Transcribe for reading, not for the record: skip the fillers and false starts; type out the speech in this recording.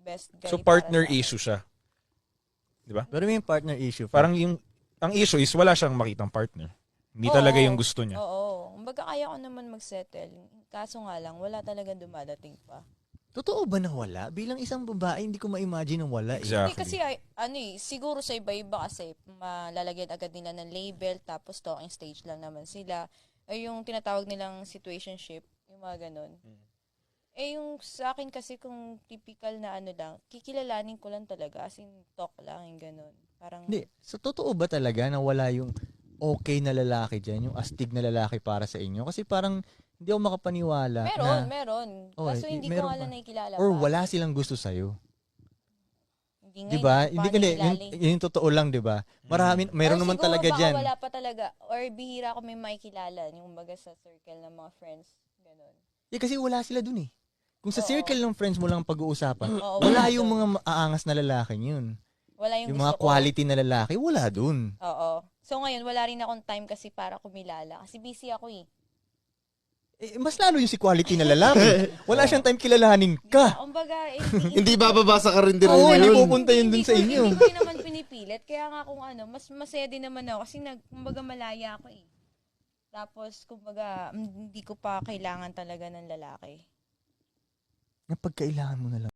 best guy So, para partner sa akin. issue siya. Di ba? Pero may partner issue. Parang ang issue is wala siyang makitang partner. Hindi talaga yung gusto niya. Oo. Kumbaga, kaya ko naman mag-settle. Kaso nga lang, wala talaga dumadating pa. Totoo ba na wala? Bilang isang babae, hindi ko ma-imagine na wala Hindi Exactly. kasi, siguro sa iba-iba kasi, malalagyan agad nila ng label, tapos talking stage lang naman sila. Ay, yung tinatawag nilang situationship, yung mga ganun. Eh, yung sa akin kasi, kung typical na lang, kikilalanin ko lang talaga, as in, talk lang, yung ganun. Parang, Hindi. So, totoo ba talaga na wala yung okay na lalaki dyan, yung astig na lalaki para sa inyo? Kasi parang hindi ako makapaniwala meron. Oh, Kaso hindi ko meron nga lang ba? nakikilala Or pa. wala silang gusto sa'yo. Hindi nga, 'Di ba? hindi ko Hindi pa kasi nakikilala eh. yung totoo lang, 'di ba? Meron Or naman siguro talaga baka diyan. wala pa talaga. Or bihira ko may makikilala. Yung baga sa circle ng mga friends. Ganun. Kasi wala sila dun eh. Kung sa Oo. circle ng friends mo lang pag-uusapan, Oo, wala wala yung dun. mga aangas na lalaki yun. Wala yung Yung gusto mga ko. quality na lalaki, wala dun. Oo. So ngayon, wala rin akong time kasi para kumilala. Kasi busy ako eh. Mas lalo yung si quality na lalaki. Wala siyang time kilalanin ka. Kumbaga, Hindi bababasa ka rin din Oo, rin hindi yun. pupunta yun dun sa inyo. Hindi ko rin naman pinipilit. Kaya nga kung mas masaya din naman ako. Kasi kumbaga malaya ako eh. Tapos, kumbaga, hindi ko pa kailangan talaga ng lalaki. Napagkailangan mo na lang.